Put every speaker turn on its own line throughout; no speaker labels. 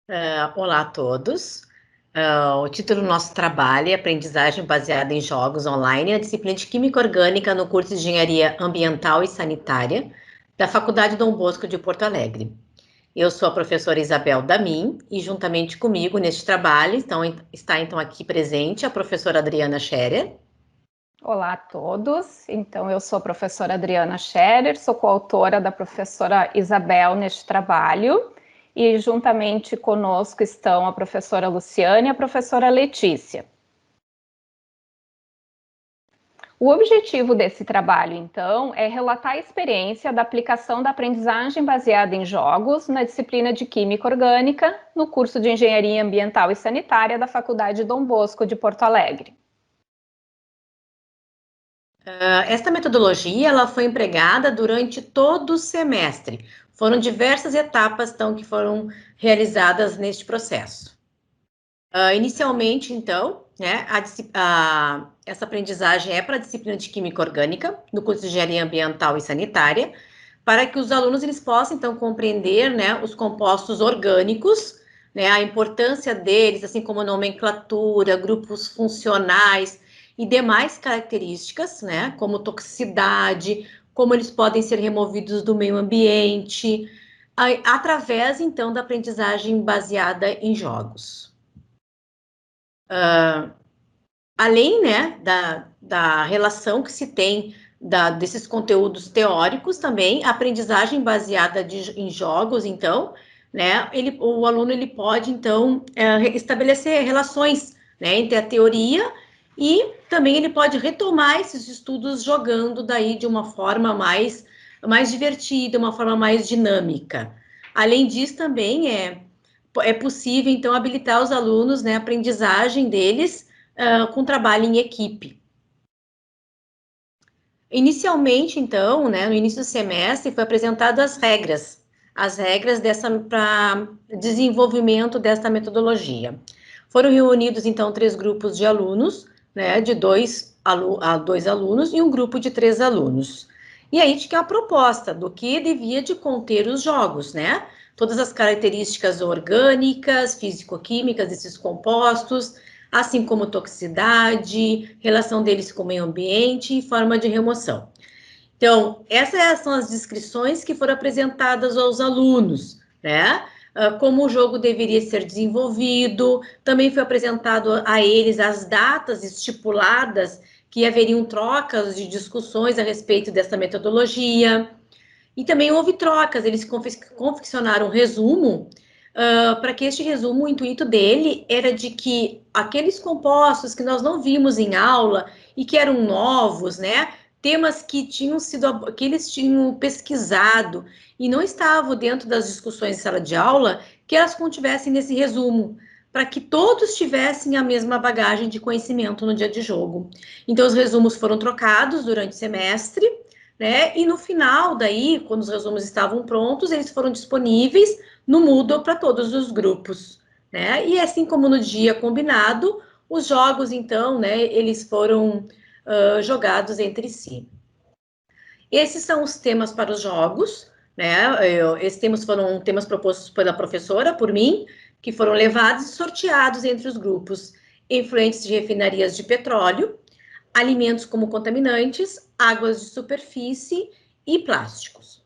Olá a todos. O título do nosso trabalho é Aprendizagem Baseada em Jogos Online, a disciplina de Química Orgânica no curso de Engenharia Ambiental e Sanitária da Faculdade Dom Bosco de Porto Alegre. Eu sou a professora Isabel Damin e juntamente comigo neste trabalho está então aqui presente a professora Adriana Scherer.
Olá a todos, então eu sou a professora Adriana Scherer, sou coautora da professora Isabel neste trabalho e juntamente conosco estão a professora Luciane e a professora Letícia. O objetivo desse trabalho, então, é relatar a experiência da aplicação da aprendizagem baseada em jogos na disciplina de Química Orgânica no curso de Engenharia Ambiental e Sanitária da Faculdade Dom Bosco de Porto Alegre.
Esta metodologia ela foi empregada durante todo o semestre. Foram diversas etapas então, que foram realizadas neste processo. Inicialmente, então, né, essa aprendizagem é para a disciplina de Química Orgânica, no curso de Engenharia Ambiental e Sanitária, para que os alunos eles possam, então, compreender, né, os compostos orgânicos, né, a importância deles, assim como nomenclatura, grupos funcionais e demais características, né, como toxicidade, como eles podem ser removidos do meio ambiente, através, então, da aprendizagem baseada em jogos. Além, né, da relação que se tem desses conteúdos teóricos também, a aprendizagem baseada em jogos, então, né, o aluno ele pode, então, estabelecer relações, né, entre a teoria e também ele pode retomar esses estudos jogando daí de uma forma mais divertida, uma forma mais dinâmica. Além disso, também é possível, então, habilitar os alunos, né, a aprendizagem deles com trabalho em equipe. Inicialmente, então, né, no início do semestre, foi apresentado as regras para desenvolvimento dessa metodologia. Foram reunidos, então, 3 grupos de alunos, né, de dois alunos e um grupo de 3 alunos. E aí tinha a proposta do que devia de conter os jogos, né? Todas as características orgânicas, físico-químicas desses compostos, assim como toxicidade, relação deles com o meio ambiente e forma de remoção. Então, essas são as descrições que foram apresentadas aos alunos, né? Como o jogo deveria ser desenvolvido, também foi apresentado a eles as datas estipuladas que haveriam trocas de discussões a respeito dessa metodologia. E também houve trocas, eles confeccionaram um resumo, para que este resumo, o intuito dele era de que aqueles compostos que nós não vimos em aula e que eram novos, né, temas que eles tinham pesquisado e não estavam dentro das discussões de sala de aula, que elas contivessem nesse resumo, para que todos tivessem a mesma bagagem de conhecimento no dia de jogo. Então, os resumos foram trocados durante o semestre, né? E no final, daí, quando os resumos estavam prontos, eles foram disponíveis no Moodle para todos os grupos, né? E assim como no dia combinado, os jogos, então, né, eles foram jogados entre si. Esses são os temas para os jogos, né? Esses temas foram temas propostos pela professora, por mim, que foram levados e sorteados entre os grupos. Influentes de refinarias de petróleo, alimentos como contaminantes, águas de superfície e plásticos.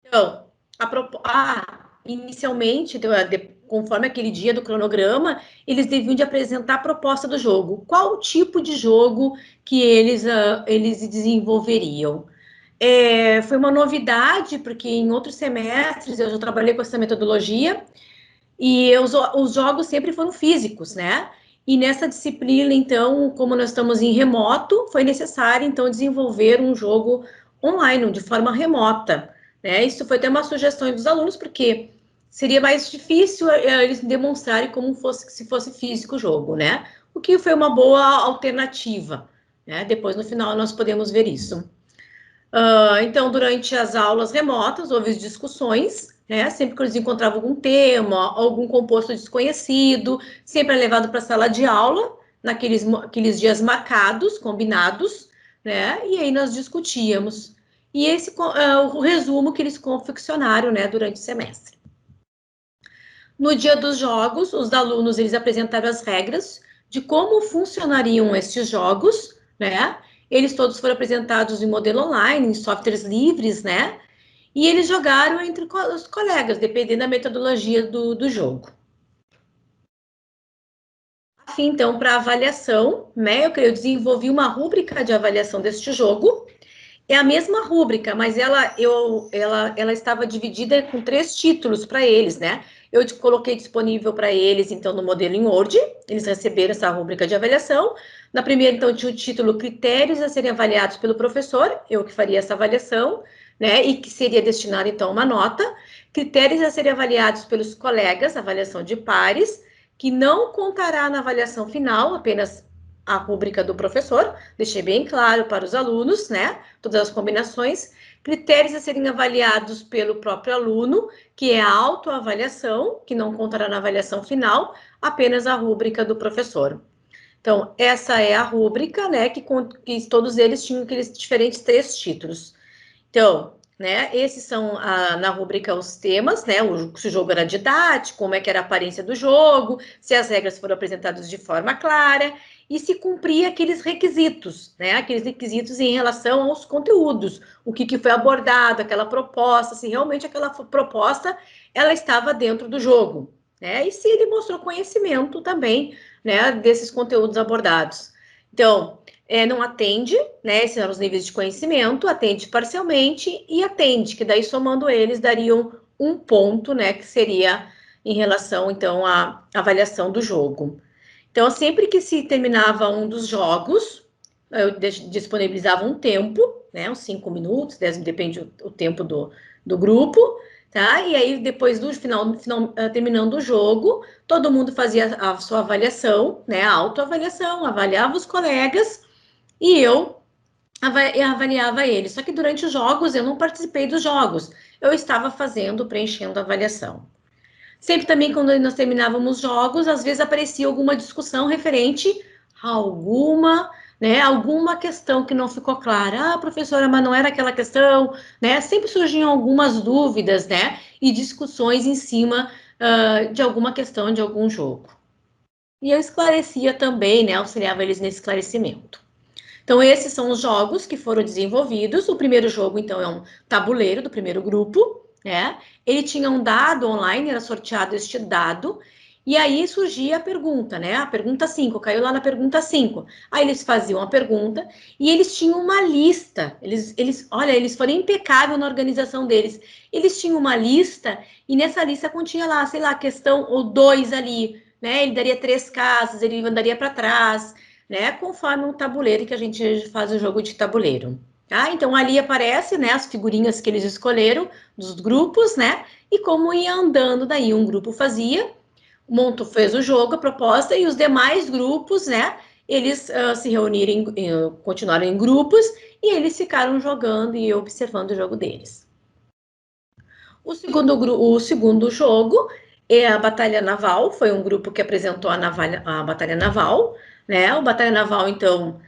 Então, inicialmente, conforme aquele dia do cronograma, eles deviam de apresentar a proposta do jogo. Qual o tipo de jogo que eles desenvolveriam? Foi uma novidade, porque em outros semestres eu já trabalhei com essa metodologia, e os jogos sempre foram físicos, né? E nessa disciplina, então, como nós estamos em remoto, foi necessário, então, desenvolver um jogo online, de forma remota, né? Isso foi até uma sugestão dos alunos, porque seria mais difícil eles demonstrarem se fosse físico o jogo, né? O que foi uma boa alternativa, né? Depois, no final, nós podemos ver isso. Então, durante as aulas remotas, houve discussões, né? Sempre que eles encontravam algum tema, algum composto desconhecido, sempre é levado para a sala de aula, naqueles dias marcados, combinados, né? E aí nós discutíamos. E esse o resumo que eles confeccionaram, né, durante o semestre. No dia dos jogos, os alunos eles apresentaram as regras de como funcionariam estes jogos, né? Eles todos foram apresentados em modelo online, em softwares livres, né? E eles jogaram entre os colegas, dependendo da metodologia do jogo. Assim, então, para avaliação, né? Eu desenvolvi uma rúbrica de avaliação deste jogo. É a mesma rúbrica, mas ela estava dividida com 3 títulos para eles, né? Eu coloquei disponível para eles, então, no modelo em Word, eles receberam essa rúbrica de avaliação. Na primeira, então, tinha o título Critérios a serem avaliados pelo professor, eu que faria essa avaliação, né? E que seria destinada, então, uma nota. Critérios a serem avaliados pelos colegas, avaliação de pares, que não contará na avaliação final, apenas a rúbrica do professor, deixei bem claro para os alunos, né? Todas as combinações, critérios a serem avaliados pelo próprio aluno, que é a autoavaliação, que não contará na avaliação final, apenas a rúbrica do professor. Então, essa é a rúbrica, né, que todos eles tinham aqueles diferentes 3 títulos. Então, né, esses são na rúbrica os temas, né, se o jogo era didático, como é que era a aparência do jogo, se as regras foram apresentadas de forma clara, e se cumpria aqueles requisitos, né, aqueles requisitos em relação aos conteúdos, o que foi abordado, aquela proposta, se realmente aquela proposta, ela estava dentro do jogo, né, e se ele mostrou conhecimento também, né, desses conteúdos abordados. Então, não atende, né, esses eram os níveis de conhecimento, atende parcialmente e atende, que daí somando eles dariam 1 ponto, né, que seria em relação, então, à avaliação do jogo. Então, sempre que se terminava um dos jogos, eu disponibilizava um tempo, né, uns 5 minutos, 10, depende o tempo do grupo, tá? E aí, depois do final, terminando o jogo, todo mundo fazia a sua avaliação, né, a autoavaliação, avaliava os colegas e eu avaliava eles. Só que durante os jogos, eu não participei dos jogos, eu estava preenchendo a avaliação. Sempre também, quando nós terminávamos jogos, às vezes aparecia alguma discussão referente a alguma questão que não ficou clara. Ah, professora, mas não era aquela questão, né? Sempre surgiam algumas dúvidas, né? E discussões em cima de alguma questão de algum jogo. E eu esclarecia também, né? Auxiliava eles nesse esclarecimento. Então, esses são os jogos que foram desenvolvidos. O primeiro jogo, então, é um tabuleiro do primeiro grupo, né? Ele tinha um dado online, era sorteado este dado, e aí surgia a pergunta, né? A pergunta 5, caiu lá na pergunta 5. Aí eles faziam a pergunta e eles tinham uma lista. Eles foram impecáveis na organização deles. Eles tinham uma lista e nessa lista continha lá, sei lá, a questão ou 2 ali, né? Ele daria 3 casos, ele andaria para trás, né? Conforme um tabuleiro que a gente faz o jogo de tabuleiro. Tá? Então ali aparece, né, as figurinhas que eles escolheram dos grupos, né? E como ia andando daí, um grupo fazia, o Monto fez o jogo, a proposta, e os demais grupos, né? Eles se reuniram, continuaram em grupos e eles ficaram jogando e observando o jogo deles. O segundo jogo é a Batalha Naval, foi um grupo que apresentou a Batalha Naval, né? O Batalha Naval, então,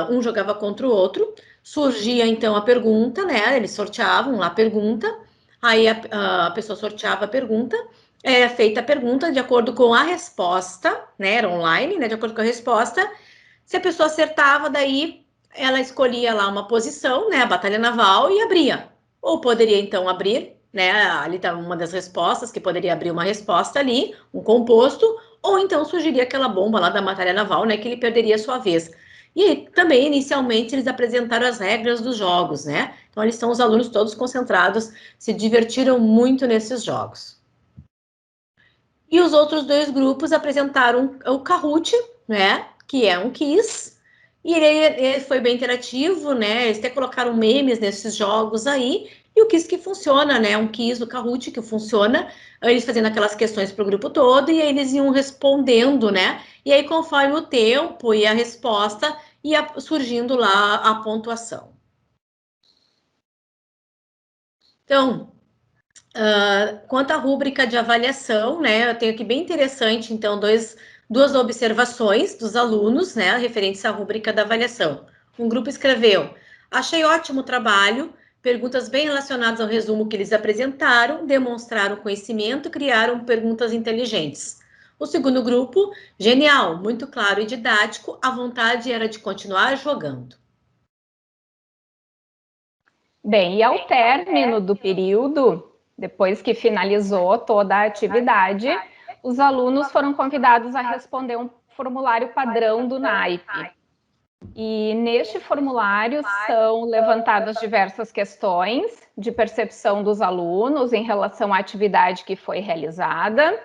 um jogava contra o outro, surgia, então, a pergunta, né? Eles sorteavam lá a pergunta, aí a pessoa sorteava a pergunta, era feita a pergunta de acordo com a resposta, né? Era online, né? De acordo com a resposta, se a pessoa acertava, daí ela escolhia lá uma posição, né? A Batalha Naval e abria. Ou poderia, então, abrir, né? Ali está uma das respostas, que poderia abrir uma resposta ali, um composto, ou então surgiria aquela bomba lá da Batalha Naval, né? Que ele perderia a sua vez. E também, inicialmente, eles apresentaram as regras dos jogos, né? Então, eles estão os alunos todos concentrados, se divertiram muito nesses jogos. E os outros 2 grupos apresentaram o Kahoot, né? Que é um quiz. E ele foi bem interativo, né? Eles até colocaram memes nesses jogos aí. E o quiz que funciona, né? Um quiz do Kahoot que funciona. Eles fazendo aquelas questões para o grupo todo e aí eles iam respondendo, né? E aí, conforme o tempo e a resposta, ia surgindo lá a pontuação. Então, quanto à rúbrica de avaliação, né, eu tenho aqui bem interessante, então, duas observações dos alunos, né, referentes à rúbrica da avaliação. Um grupo escreveu: achei ótimo o trabalho, perguntas bem relacionadas ao resumo que eles apresentaram, demonstraram conhecimento, criaram perguntas inteligentes. O segundo grupo, genial, muito claro e didático, a vontade era de continuar jogando.
Bem, e ao término do período, depois que finalizou toda a atividade, os alunos foram convidados a responder um formulário padrão do NAIP. E neste formulário são levantadas diversas questões de percepção dos alunos em relação à atividade que foi realizada.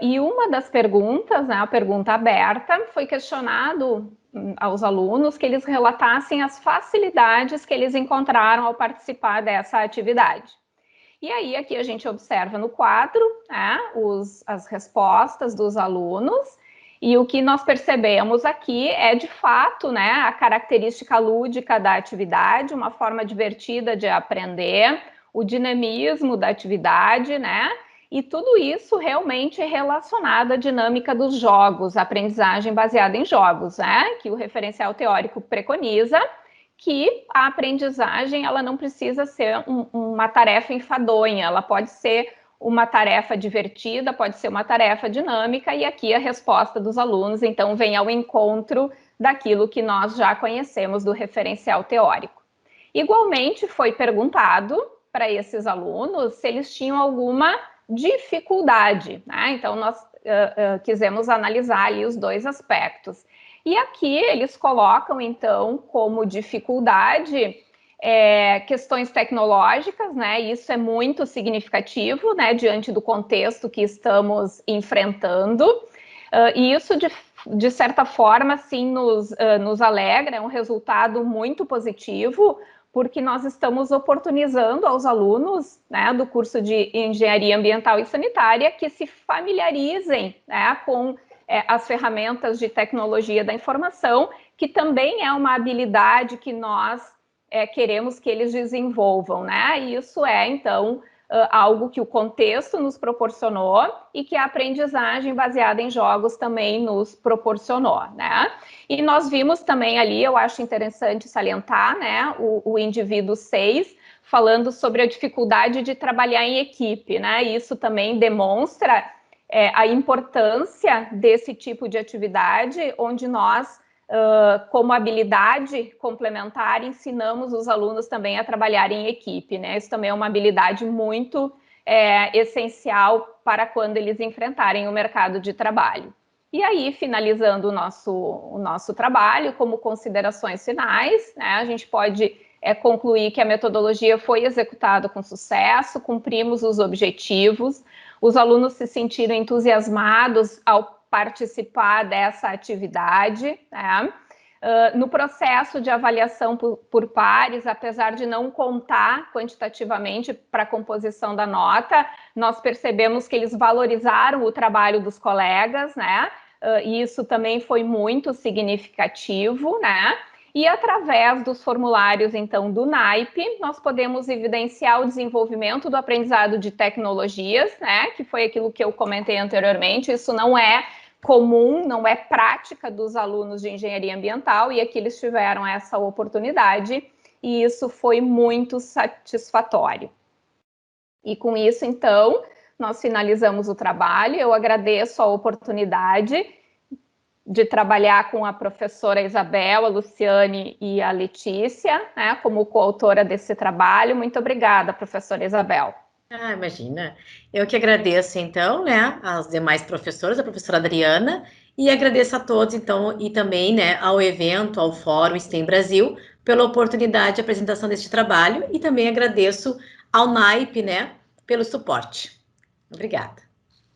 E uma das perguntas, né, a pergunta aberta, foi questionado aos alunos que eles relatassem as facilidades que eles encontraram ao participar dessa atividade. E aí aqui a gente observa no quadro, né, as respostas dos alunos, e o que nós percebemos aqui é, de fato, né, a característica lúdica da atividade, uma forma divertida de aprender, o dinamismo da atividade, né, e tudo isso realmente é relacionado à dinâmica dos jogos, a aprendizagem baseada em jogos, né, que o referencial teórico preconiza, que a aprendizagem ela não precisa ser uma tarefa enfadonha, ela pode ser uma tarefa divertida, pode ser uma tarefa dinâmica, e aqui a resposta dos alunos, então, vem ao encontro daquilo que nós já conhecemos do referencial teórico. Igualmente, foi perguntado para esses alunos se eles tinham alguma dificuldade, né? Então, nós quisemos analisar ali os dois aspectos. E aqui eles colocam, então, como dificuldade questões tecnológicas, né? Isso é muito significativo, né? Diante do contexto que estamos enfrentando. E isso, de certa forma, assim, nos alegra, é um resultado muito positivo, porque nós estamos oportunizando aos alunos, né, do curso de Engenharia Ambiental e Sanitária que se familiarizem, né, com as ferramentas de tecnologia da informação, que também é uma habilidade que nós queremos que eles desenvolvam, né? E isso é, então, algo que o contexto nos proporcionou e que a aprendizagem baseada em jogos também nos proporcionou, né? E nós vimos também ali, eu acho interessante salientar, né, o indivíduo 6, falando sobre a dificuldade de trabalhar em equipe, né? Isso também demonstra a importância desse tipo de atividade, onde nós, como habilidade complementar, ensinamos os alunos também a trabalhar em equipe, né? Isso também é uma habilidade muito essencial para quando eles enfrentarem o mercado de trabalho. E aí, finalizando o nosso trabalho, como considerações finais, né, a gente pode concluir que a metodologia foi executada com sucesso, cumprimos os objetivos, os alunos se sentiram entusiasmados ao participar dessa atividade, né? No processo de avaliação por pares, apesar de não contar quantitativamente para a composição da nota, nós percebemos que eles valorizaram o trabalho dos colegas, né? E isso também foi muito significativo, né? E através dos formulários, então, do NAIP, nós podemos evidenciar o desenvolvimento do aprendizado de tecnologias, né? Que foi aquilo que eu comentei anteriormente. Isso não é comum, não é prática dos alunos de engenharia ambiental, e aqui eles tiveram essa oportunidade, e isso foi muito satisfatório. E com isso, então, nós finalizamos o trabalho. Eu agradeço a oportunidade de trabalhar com a professora Isabel, a Luciane e a Letícia, né, como coautora desse trabalho. Muito obrigada, professora Isabel.
Ah, imagina. Eu que agradeço, então, né, às demais professoras, a professora Adriana, e agradeço a todos, então, e também, né, ao evento, ao Fórum STEM Brasil, pela oportunidade de apresentação deste trabalho, e também agradeço ao NAIP, né, pelo suporte. Obrigada.